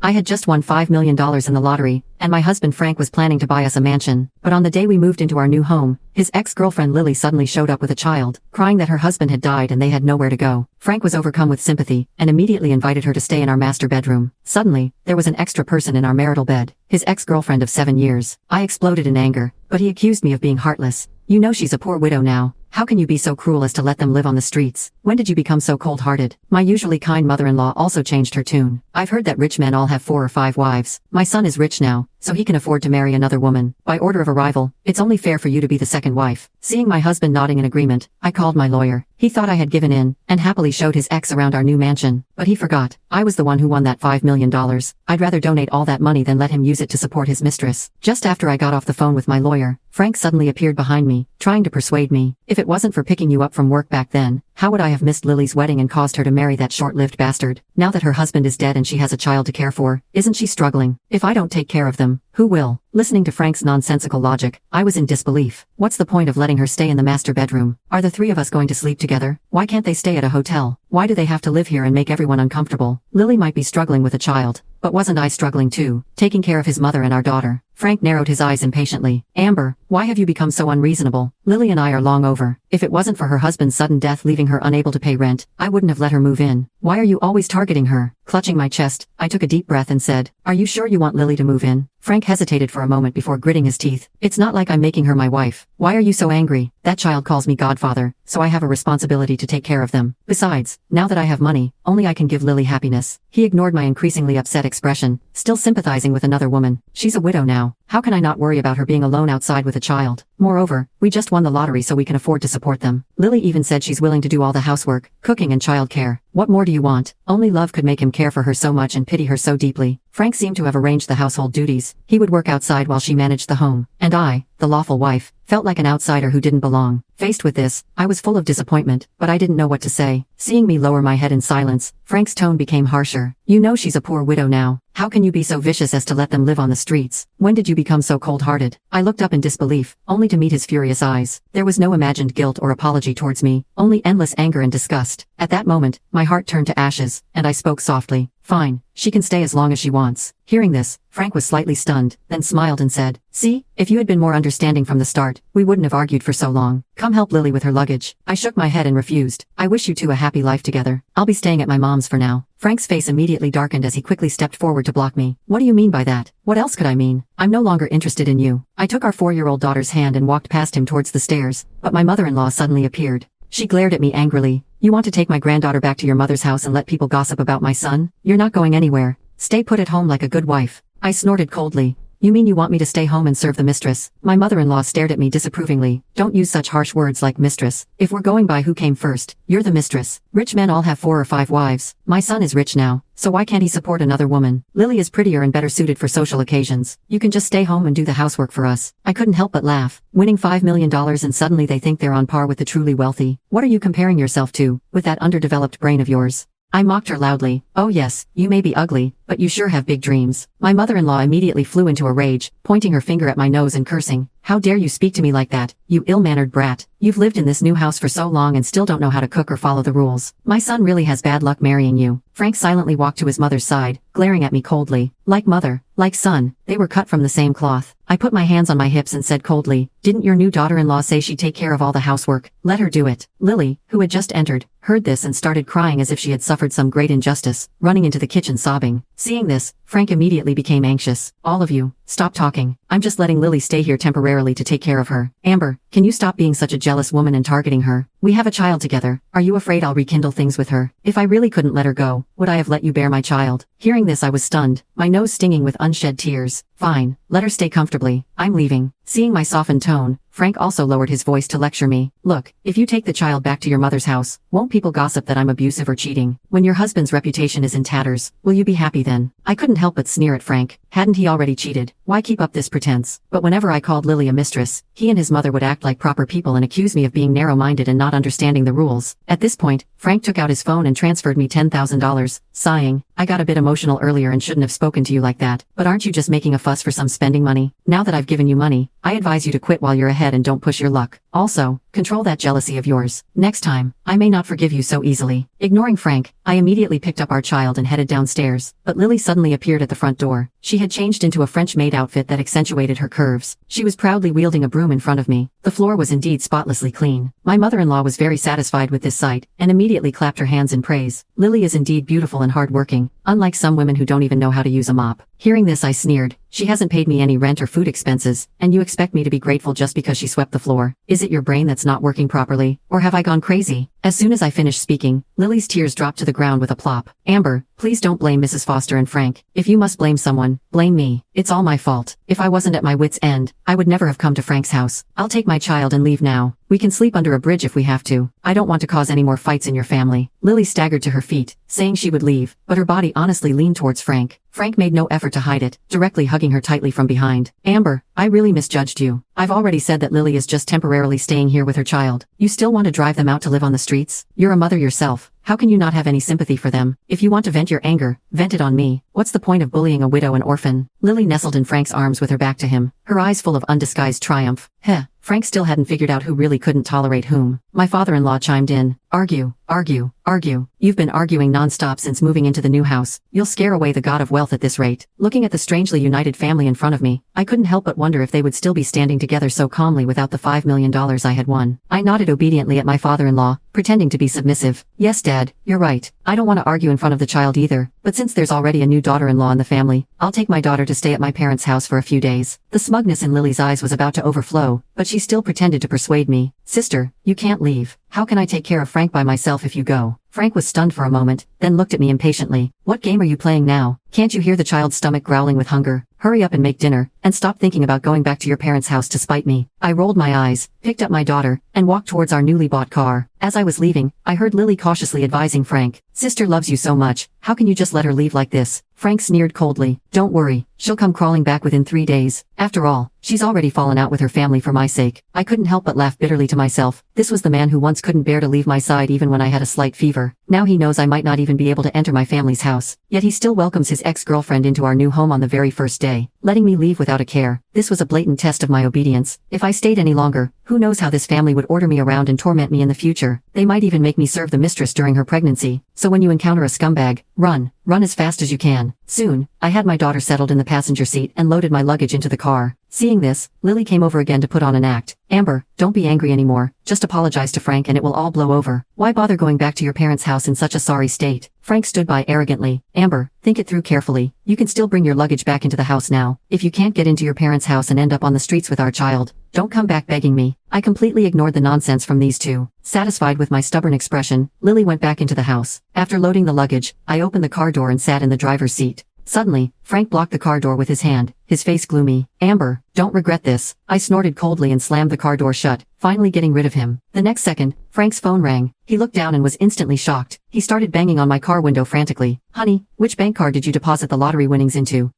I had just won $5 million in the lottery, and my husband Frank was planning to buy us a mansion. But on the day we moved into our new home, his ex-girlfriend Lily suddenly showed up with a child, crying that her husband had died and they had nowhere to go. Frank was overcome with sympathy, and immediately invited her to stay in our master bedroom. Suddenly, there was an extra person in our marital bed, his ex-girlfriend of 7 years. I exploded in anger, but he accused me of being heartless. You know she's a poor widow now. How can you be so cruel as to let them live on the streets? When did you become so cold-hearted? My usually kind mother-in-law also changed her tune. I've heard that rich men all have 4 or 5 wives. My son is rich now, so he can afford to marry another woman. By order of arrival, it's only fair for you to be the second wife. Seeing my husband nodding in agreement, I called my lawyer. He thought I had given in, and happily showed his ex around our new mansion. But he forgot. I was the one who won that $5 million. I'd rather donate all that money than let him use it to support his mistress. Just after I got off the phone with my lawyer, Frank suddenly appeared behind me, trying to persuade me. If it wasn't for picking you up from work back then, how would I have missed Lily's wedding and caused her to marry that short-lived bastard? Now that her husband is dead and she has a child to care for, isn't she struggling? If I don't take care of them, who will? Listening to Frank's nonsensical logic, I was in disbelief. What's the point of letting her stay in the master bedroom? Are the 3 of us going to sleep together? Why can't they stay at a hotel? Why do they have to live here and make everyone uncomfortable? Lily might be struggling with a child, but wasn't I struggling too, taking care of his mother and our daughter? Frank narrowed his eyes impatiently. Amber, why have you become so unreasonable? Lily and I are long over. If it wasn't for her husband's sudden death leaving her unable to pay rent, I wouldn't have let her move in. Why are you always targeting her? Clutching my chest, I took a deep breath and said, "Are you sure you want Lily to move in?" Frank hesitated for a moment before gritting his teeth. "It's not like I'm making her my wife. Why are you so angry? That child calls me godfather, so I have a responsibility to take care of them. Besides, now that I have money, only I can give Lily happiness." He ignored my increasingly upset expression, still sympathizing with another woman. She's a widow now. How can I not worry about her being alone outside with a child? Moreover, we just won the lottery so we can afford to support them. Lily even said she's willing to do all the housework, cooking and childcare. What more do you want? Only love could make him care for her so much and pity her so deeply. Frank seemed to have arranged the household duties. He would work outside while she managed the home. And I, the lawful wife, felt like an outsider who didn't belong. Faced with this, I was full of disappointment, but I didn't know what to say. Seeing me lower my head in silence, Frank's tone became harsher. "You know she's a poor widow now. How can you be so vicious as to let them live on the streets? When did you become so cold-hearted?" I looked up in disbelief, only to meet his furious eyes. There was no imagined guilt or apology towards me, only endless anger and disgust. At that moment, my heart turned to ashes, and I spoke softly. "Fine, she can stay as long as she wants." Hearing this, Frank was slightly stunned, then smiled and said, "See, if you had been more understanding from the start, we wouldn't have argued for so long. Come help Lily with her luggage." I shook my head and refused. "I wish you two a happy life together. I'll be staying at my mom's for now." Frank's face immediately darkened as he quickly stepped forward to block me. "What do you mean by that? What else could I mean? I'm no longer interested in you." I took our 4-year-old daughter's hand and walked past him towards the stairs, but my mother-in-law suddenly appeared. She glared at me angrily. "You want to take my granddaughter back to your mother's house and let people gossip about my son? You're not going anywhere. Stay put at home like a good wife." I snorted coldly. "You mean you want me to stay home and serve the mistress?" My mother-in-law stared at me disapprovingly. "Don't use such harsh words like mistress. If we're going by who came first, you're the mistress. Rich men all have 4 or 5 wives. My son is rich now, so why can't he support another woman? Lily is prettier and better suited for social occasions. You can just stay home and do the housework for us." I couldn't help but laugh. Winning $5 million and suddenly they think they're on par with the truly wealthy. What are you comparing yourself to, with that underdeveloped brain of yours? I mocked her loudly. "Oh yes, you may be ugly, but you sure have big dreams." My mother-in-law immediately flew into a rage, pointing her finger at my nose and cursing. "How dare you speak to me like that, you ill-mannered brat? You've lived in this new house for so long and still don't know how to cook or follow the rules. My son really has bad luck marrying you." Frank silently walked to his mother's side, glaring at me coldly. Like mother, like son, they were cut from the same cloth. I put my hands on my hips and said coldly, "Didn't your new daughter-in-law say she'd take care of all the housework? Let her do it." Lily, who had just entered, heard this and started crying as if she had suffered some great injustice, running into the kitchen sobbing. Seeing this, Frank immediately became anxious. "All of you, stop talking. I'm just letting Lily stay here temporarily to take care of her. Amber, can you stop being such a jealous woman and targeting her? We have a child together. Are you afraid I'll rekindle things with her? If I really couldn't let her go, would I have let you bear my child?" Hearing this I was stunned, my nose stinging with unshed tears. "Fine, let her stay comfortably. I'm leaving." Seeing my softened tone, Frank also lowered his voice to lecture me. "Look, if you take the child back to your mother's house, won't people gossip that I'm abusive or cheating? When your husband's reputation is in tatters, will you be happy then?" I couldn't help but sneer at Frank. Hadn't he already cheated? Why keep up this pretense? But whenever I called Lily a mistress, he and his mother would act like proper people and accuse me of being narrow-minded and not understanding the rules. At this point, Frank took out his phone and transferred me $10,000, sighing, "I got a bit emotional earlier and shouldn't have spoken to you like that, but aren't you just making a fuss for some spending money? Now that I've given you money, I advise you to quit while you're ahead and don't push your luck." Also, control that jealousy of yours. Next time, I may not forgive you so easily. Ignoring Frank, I immediately picked up our child and headed downstairs, but Lily suddenly appeared at the front door. She had changed into a French maid outfit that accentuated her curves. She was proudly wielding a broom in front of me. The floor was indeed spotlessly clean. My mother-in-law was very satisfied with this sight, and immediately clapped her hands in praise. Lily is indeed beautiful and hardworking, unlike some women who don't even know how to use a mop. Hearing this, I sneered. She hasn't paid me any rent or food expenses, and you expect me to be grateful just because she swept the floor. Is it your brain that's not working properly, or have I gone crazy? As soon as I finished speaking, Lily's tears dropped to the ground with a plop. Amber, please don't blame Mrs. Foster and Frank. If you must blame someone, blame me. It's all my fault. If I wasn't at my wit's end, I would never have come to Frank's house. I'll take my child and leave now. We can sleep under a bridge if we have to. I don't want to cause any more fights in your family. Lily staggered to her feet, saying she would leave, but her body honestly leaned towards Frank. Frank made no effort to hide it, directly hugging her tightly from behind. Amber, I really misjudged you. I've already said that Lily is just temporarily staying here with her child. You still want to drive them out to live on the streets? You're a mother yourself. How can you not have any sympathy for them? If you want to vent your anger, vent it on me. What's the point of bullying a widow and orphan? Lily nestled in Frank's arms with her back to him, her eyes full of undisguised triumph. Frank still hadn't figured out who really couldn't tolerate whom. My father-in-law chimed in. Argue, argue, argue. You've been arguing non-stop since moving into the new house. You'll scare away the god of wealth at this rate. Looking at the strangely united family in front of me, I couldn't help but wonder if they would still be standing together so calmly without the $5 million I had won. I nodded obediently at my father-in-law, pretending to be submissive. Yes, Dad, you're right. I don't want to argue in front of the child either, but since there's already a new daughter-in-law in the family, I'll take my daughter to stay at my parents' house for a few days. The smugness in Lily's eyes was about to overflow, but she still pretended to persuade me. Sister, you can't leave. How can I take care of Frank by myself if you go? Frank was stunned for a moment, then looked at me impatiently. What game are you playing now? Can't you hear the child's stomach growling with hunger? Hurry up and make dinner, and stop thinking about going back to your parents' house to spite me. I rolled my eyes, picked up my daughter, and walked towards our newly bought car. As I was leaving, I heard Lily cautiously advising Frank. Sister loves you so much, how can you just let her leave like this? Frank sneered coldly. Don't worry, she'll come crawling back within 3 days. After all, she's already fallen out with her family for my sake. I couldn't help but laugh bitterly to myself. This was the man who once couldn't bear to leave my side even when I had a slight fever. Now he knows I might not even be able to enter my family's house. Yet he still welcomes his ex-girlfriend into our new home on the very first day, letting me leave without a care. This was a blatant test of my obedience. If I stayed any longer, who knows how this family would order me around and torment me in the future. They might even make me serve the mistress during her pregnancy. So when you encounter a scumbag, run. Run as fast as you can. Soon, I had my daughter settled in the passenger seat and loaded my luggage into the car. Seeing this, Lily came over again to put on an act. Amber, don't be angry anymore. Just apologize to Frank and it will all blow over. Why bother going back to your parents' house in such a sorry state? Frank stood by arrogantly. Amber, think it through carefully. You can still bring your luggage back into the house now. If you can't get into your parents' house and end up on the streets with our child, don't come back begging me. I completely ignored the nonsense from these two. Satisfied with my stubborn expression, Lily went back into the house. After loading the luggage, I opened the car door and sat in the driver's seat. Suddenly, Frank blocked the car door with his hand, his face gloomy. Amber, don't regret this. I snorted coldly and slammed the car door shut, finally getting rid of him. The next second, Frank's phone rang. He looked down and was instantly shocked. He started banging on my car window frantically. Honey, which bank card did you deposit the lottery winnings into?